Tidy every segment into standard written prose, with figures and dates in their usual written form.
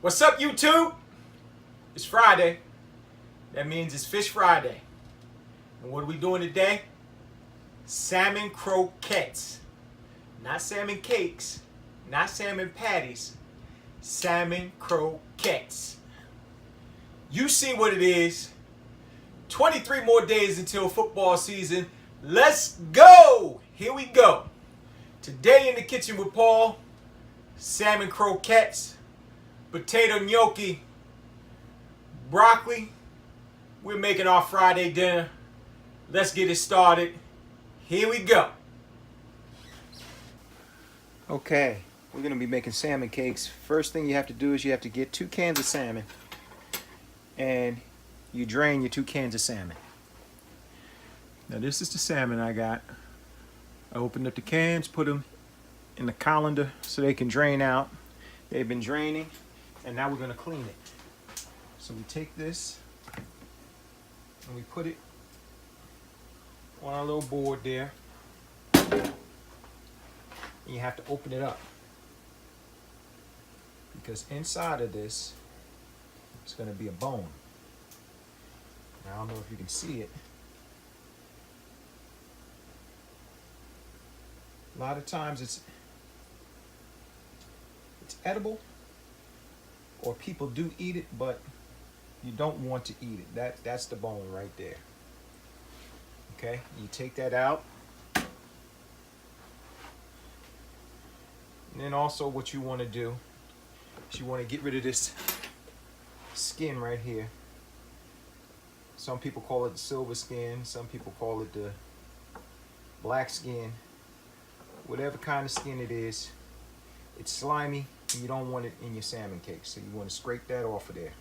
What's up, YouTube? It's Friday. That means it's Fish Friday. And what are we doing today? Salmon croquettes. Not salmon cakes, not salmon patties. Salmon croquettes. You see what it is. 23 more days until football season. Let's go! Here we go. Today in the kitchen with Paul, salmon croquettes, potato gnocchi, broccoli. We're making our Friday dinner. Let's get it started. Here we go. Okay, we're going to be making salmon cakes. First thing you have to do is you have to get 2 cans of salmon. And you drain your 2 cans of salmon. Now this is the salmon I got. I opened up the cans, put them in the colander so they can drain out. They've been draining, and now we're going to clean it. So we take this and we put it on our little board there. And you have to open it up, because inside of this is going to be a bone. Now, I don't know if you can see it. A lot of times it's edible, or people do eat it, but you don't want to eat it. That's the bone right there. Okay, you take that out. And then also what you want to do is you want to get rid of this skin right here. Some people call it the silver skin, some people call it the black skin. Whatever kind of skin it is, it's slimy and you don't want it in your salmon cake. So you want to scrape that off of there.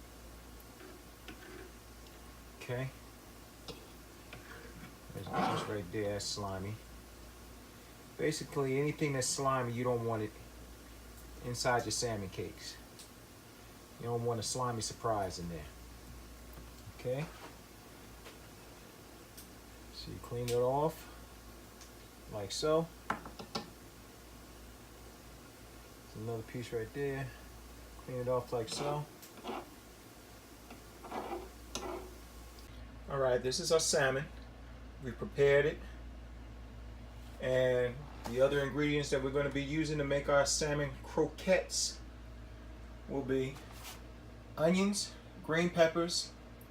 Okay. There's just right there, that's slimy. Basically anything that's slimy, you don't want it inside your salmon cakes. You don't want a slimy surprise in there. Okay. So you clean it off like so. There's another piece right there. Clean it off like so. Alright, this is our salmon. We prepared it. And the other ingredients that we're going to be using to make our salmon croquettes will be onions, green peppers,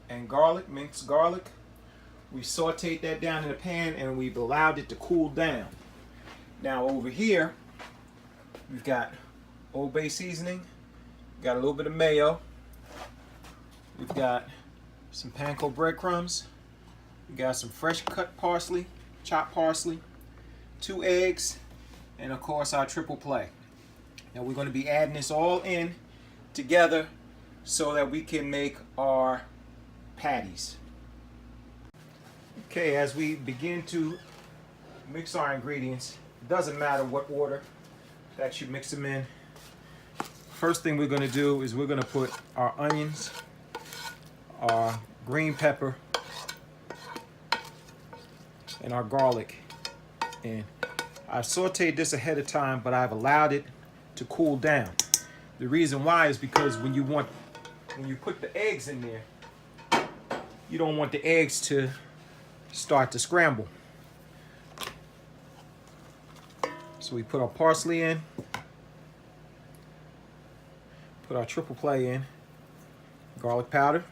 and garlic, minced garlic. We sauteed that down in the pan and we've allowed it to cool down. Now over here, we've got Old Bay seasoning, we've got a little bit of mayo, we've got some panko breadcrumbs, we got some fresh cut parsley, chopped parsley, 2 eggs, and of course our triple play. Now we're going to be adding this all in together so that we can make our patties. Okay, as we begin to mix our ingredients, it doesn't matter what order that you mix them in. First thing we're going to do is we're going to put our onions, our green pepper, and our garlic in. I sauteed this ahead of time, but I've allowed it to cool down. The reason why is because when you put the eggs in there, you don't want the eggs to start to scramble. So we put our parsley in, put our triple play in, garlic powder,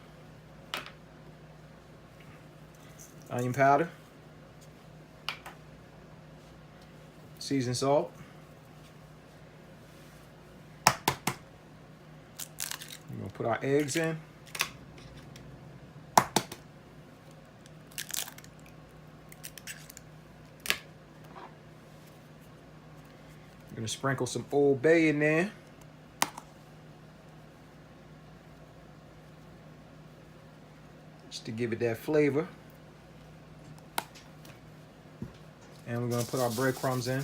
onion powder, seasoned salt, we're going to put our eggs in, we're going to sprinkle some Old Bay in there, just to give it that flavor. And we're going to put our breadcrumbs in.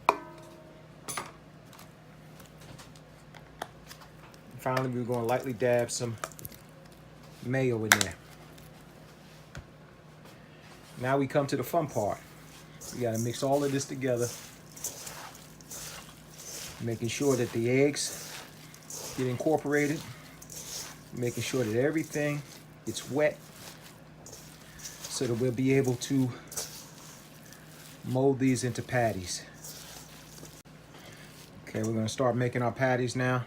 And finally, we're going to lightly dab some mayo in there. Now we come to the fun part. We got to mix all of this together, making sure that the eggs get incorporated, making sure that everything gets wet so that we'll be able to mold these into patties. Okay, we're gonna start making our patties now.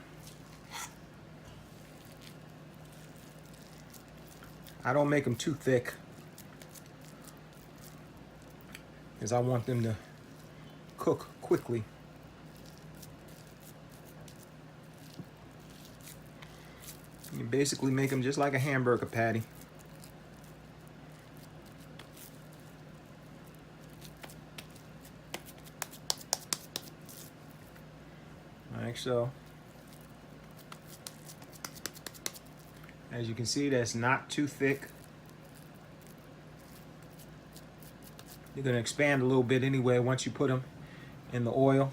I don't make them too thick because I want them to cook quickly. You basically make them just like a hamburger patty. Like so. As you can see, that's not too thick. You're going to expand a little bit anyway once you put them in the oil.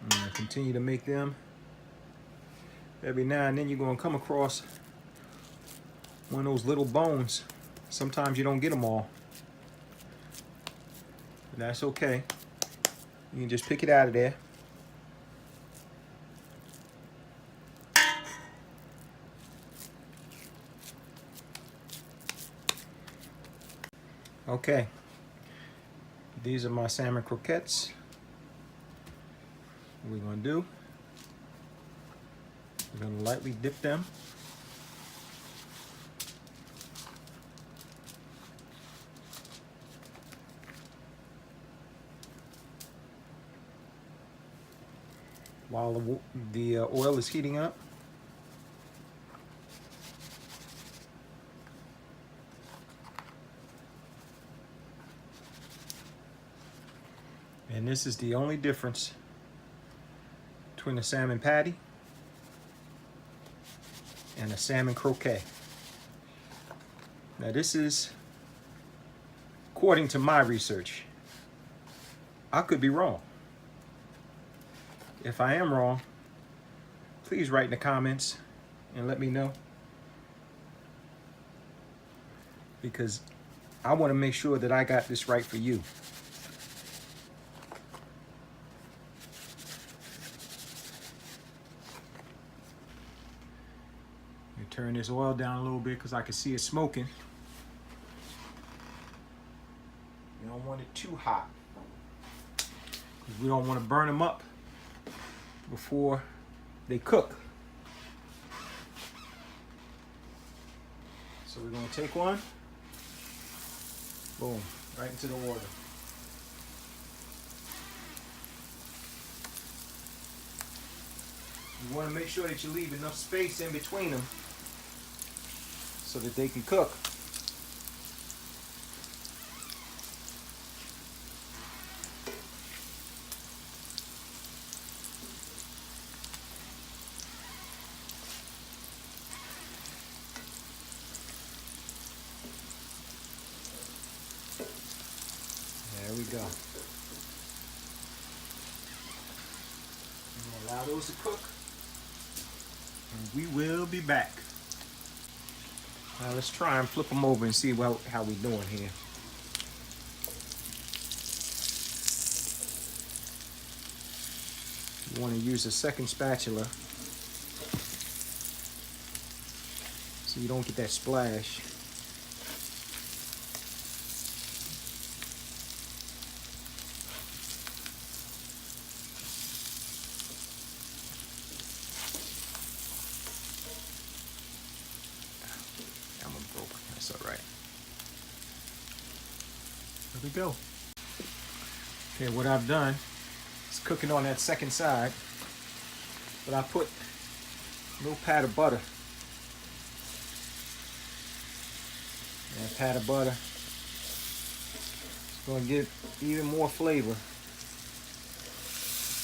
And continue to make them. Every now and then you're going to come across one of those little bones. Sometimes you don't get them all. But that's okay. You can just pick it out of there. Okay, these are my salmon croquettes. What we're gonna do, we're gonna lightly dip them. While the oil is heating up. And this is the only difference between a salmon patty and a salmon croquette. Now this is according to my research. I could be wrong. If I am wrong, please write in the comments and let me know. Because I want to make sure that I got this right for you. Turn this oil down a little bit because I can see it smoking. You don't want it too hot because we don't want to burn them up before they cook. So we're going to take one, boom, right into the water. You want to make sure that you leave enough space in between them so that they can cook. There we go. I'm gonna allow those to cook, and we will be back. Now let's try and flip them over and see how we doing here. You want to use a second spatula so you don't get that splash. That's all right. There we go. Okay, what I've done is cooking on that second side, but I put a little pat of butter. That pat of butter is going to give even more flavor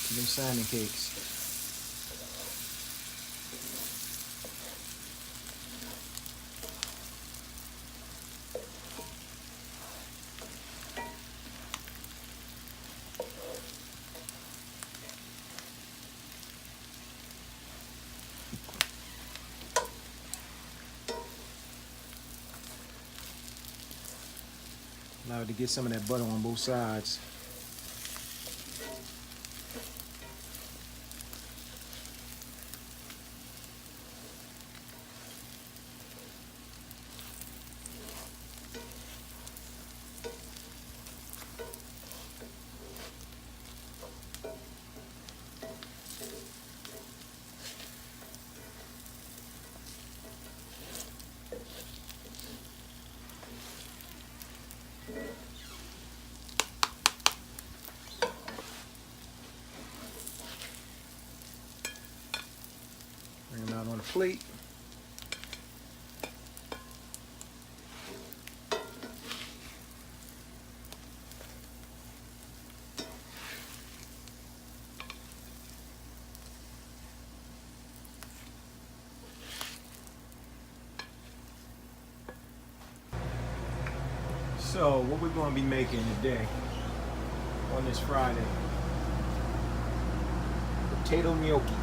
to them salmon cakes. Allow it to get some of that butter on both sides. the plate. So what we're going to be making today on this Friday, potato gnocchi.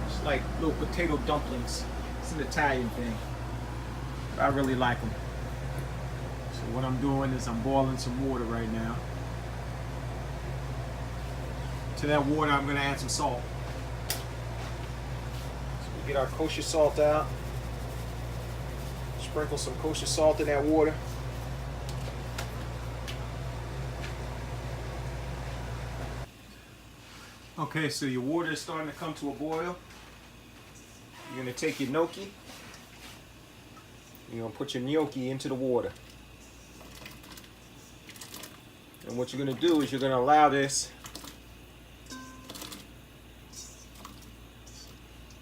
It's like little potato dumplings. It's an Italian thing, but I really like them. So what I'm doing is I'm boiling some water right now. To that water I'm going to add some salt. So we get our kosher salt out. Sprinkle some kosher salt in that water. Okay, so your water is starting to come to a boil. You're going to take your gnocchi. You're going to put your gnocchi into the water. And what you're going to do is you're going to allow this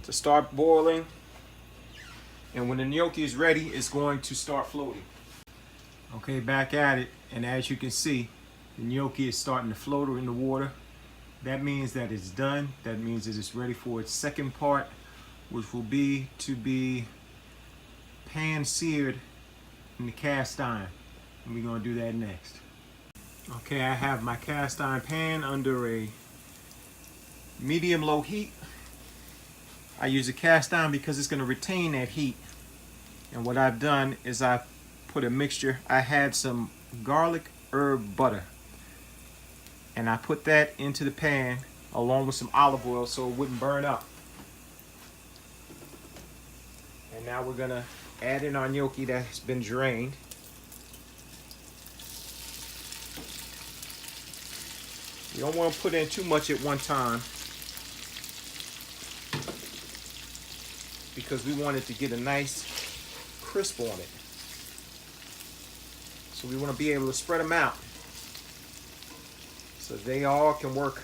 to start boiling. And when the gnocchi is ready, it's going to start floating. Okay, back at it. And as you can see, the gnocchi is starting to float in the water. That means that it's done. That means that it's ready for its second part, which will be to be pan seared in the cast iron. And we're going to do that next. Okay, I have my cast iron pan under a medium low heat. I use a cast iron because it's going to retain that heat. And what I've done is I've put a mixture. I had some garlic herb butter. And I put that into the pan along with some olive oil so it wouldn't burn up. And now we're going to add in our gnocchi that has been drained. You don't want to put in too much at one time, because we want it to get a nice crisp on it. So we want to be able to spread them out so they all can work.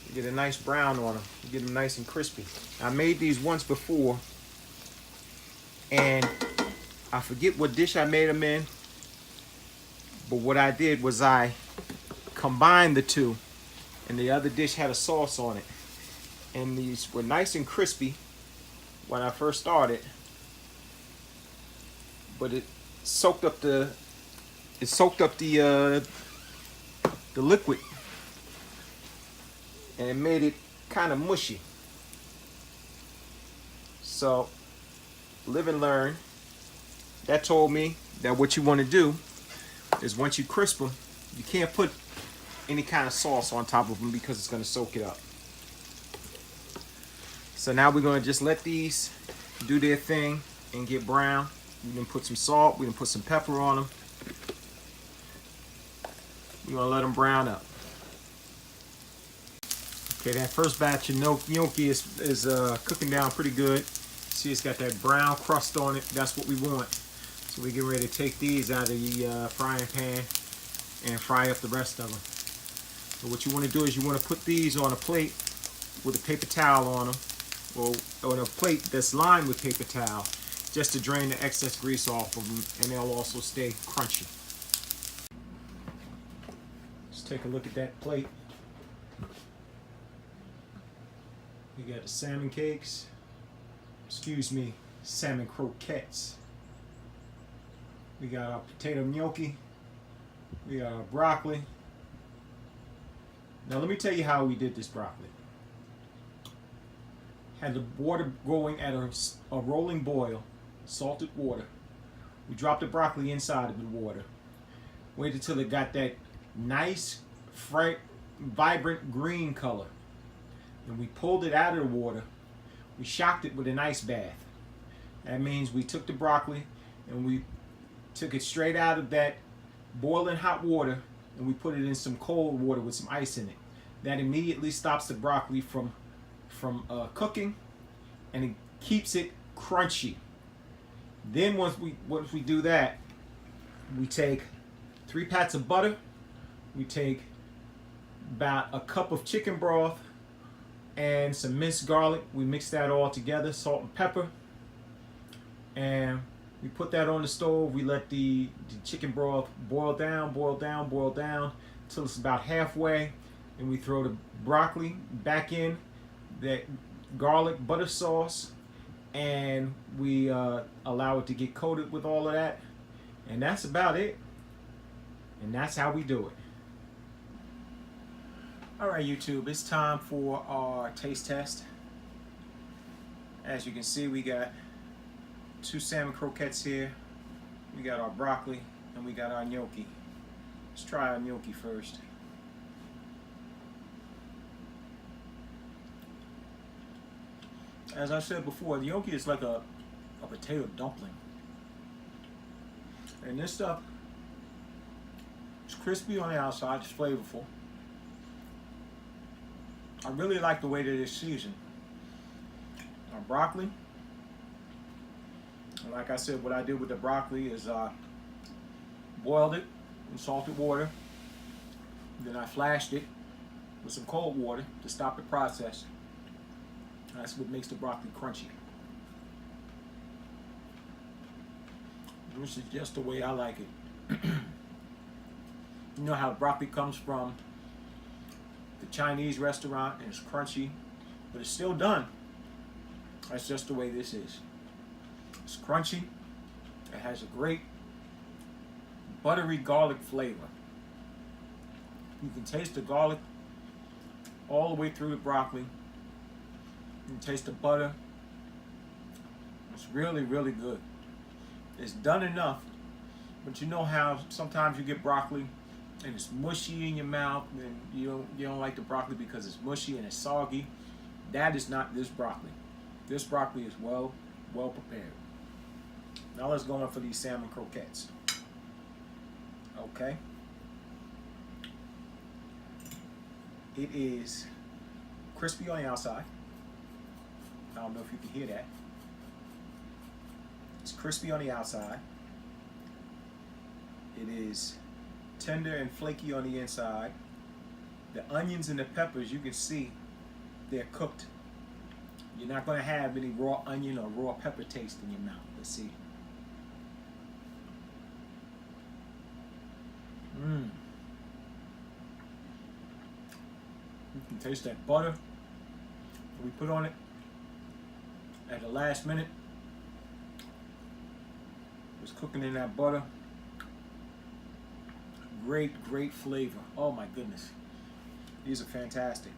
You get a nice brown on them. You get them nice and crispy. I made these once before, and I forget what dish I made them in, but what I did was I combined the two, and the other dish had a sauce on it. And these were nice and crispy when I first started, but it soaked up the liquid, and it made it kind of mushy. So live and learn. That told me that what you want to do is once you crisp them, you can't put any kind of sauce on top of them because it's going to soak it up. So now we're going to just let these do their thing and get brown. We can put some salt, we can put some pepper on them. We're going to let them brown up. Okay, that first batch of gnocchi is cooking down pretty good. See, it's got that brown crust on it. That's what we want. So we get ready to take these out of the frying pan and fry up the rest of them. So what you want to do is you want to put these on a plate with a paper towel on them, or on a plate that's lined with paper towel, just to drain the excess grease off of them, and they'll also stay crunchy. Let's take a look at that plate. We got the salmon cakes, salmon croquettes. We got our potato gnocchi. We got our broccoli. Now let me tell you how we did this broccoli. Had the water going at a rolling boil, salted water. We dropped the broccoli inside of the water. Waited till it got that nice, bright, vibrant green color. Then we pulled it out of the water. We shocked it with an ice bath. That means we took the broccoli and we took it straight out of that boiling hot water, and we put it in some cold water with some ice in it. That immediately stops the broccoli from cooking, and it keeps it crunchy. Then once we do that, we take 3 pats of butter, we take about a cup of chicken broth, and some minced garlic. We mix that all together, salt and pepper, and we put that on the stove. We let the chicken broth boil down until it's about halfway, and we throw the broccoli back in that garlic butter sauce, and we allow it to get coated with all of that, and that's about it. And that's how we do it. Alright YouTube, it's time for our taste test. As you can see, we got 2 salmon croquettes here. We got our broccoli and we got our gnocchi. Let's try our gnocchi first. As I said before, the gnocchi is like a potato dumpling. And this stuff, it's crispy on the outside, it's flavorful. I really like the way that it's seasoned. Our broccoli, and like I said, what I did with the broccoli is boiled it in salted water. Then I flashed it with some cold water to stop the process. That's what makes the broccoli crunchy. This is just the way I like it. You know how broccoli comes from the Chinese restaurant and it's crunchy, but it's still done. That's just the way this is. It's crunchy. It has a great buttery garlic flavor. You can taste the garlic all the way through the broccoli. You can taste the butter. It's really, really good. It's done enough, but you know how sometimes you get broccoli and it's mushy in your mouth, and you don't like the broccoli because it's mushy and it's soggy. That is not this broccoli. This broccoli is well prepared. Now let's go in for these salmon croquettes. Okay. It is crispy on the outside. I don't know if you can hear that. It's crispy on the outside. It is tender and flaky on the inside. The onions and the peppers, you can see they're cooked. You're not going to have any raw onion or raw pepper taste in your mouth. Let's see. You can taste that butter that we put on it at the last minute. It was cooking in that butter. Great flavor. Oh my goodness. These are fantastic.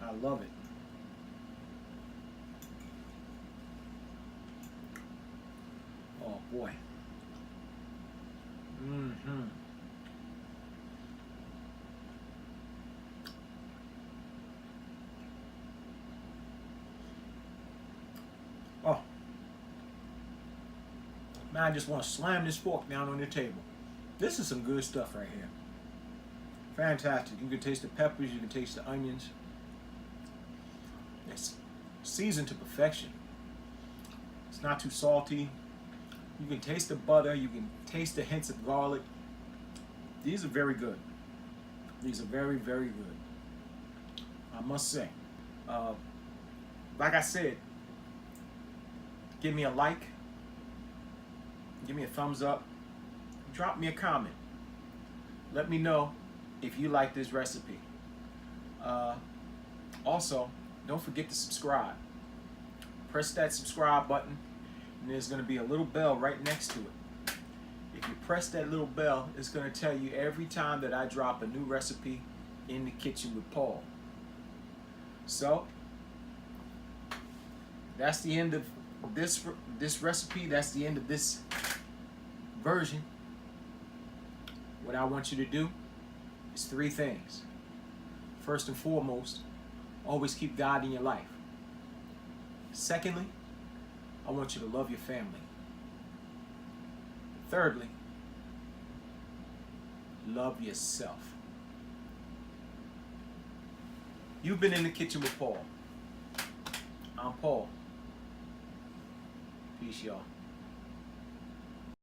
I love it. Oh boy. Oh. Man, I just want to slam this fork down on the table. This is some good stuff right here. Fantastic. You can taste the peppers, you can taste the onions. It's seasoned to perfection. It's not too salty. You can taste the butter, you can taste the hints of garlic. These are very good. These are very good. I must say. Like I said, give me a like. Give me a thumbs up. Drop me a comment. Let me know if you like this recipe. Also, don't forget to subscribe. Press that subscribe button, and there's going to be a little bell right next to it. If you press that little bell, it's going to tell you every time that I drop a new recipe in the kitchen with Paul. So, that's the end of this recipe. That's the end of this version. What I want you to do is 3 things. First and foremost, always keep God in your life. Secondly, I want you to love your family. Thirdly, love yourself. You've been in the kitchen with Paul. I'm Paul. Peace, y'all.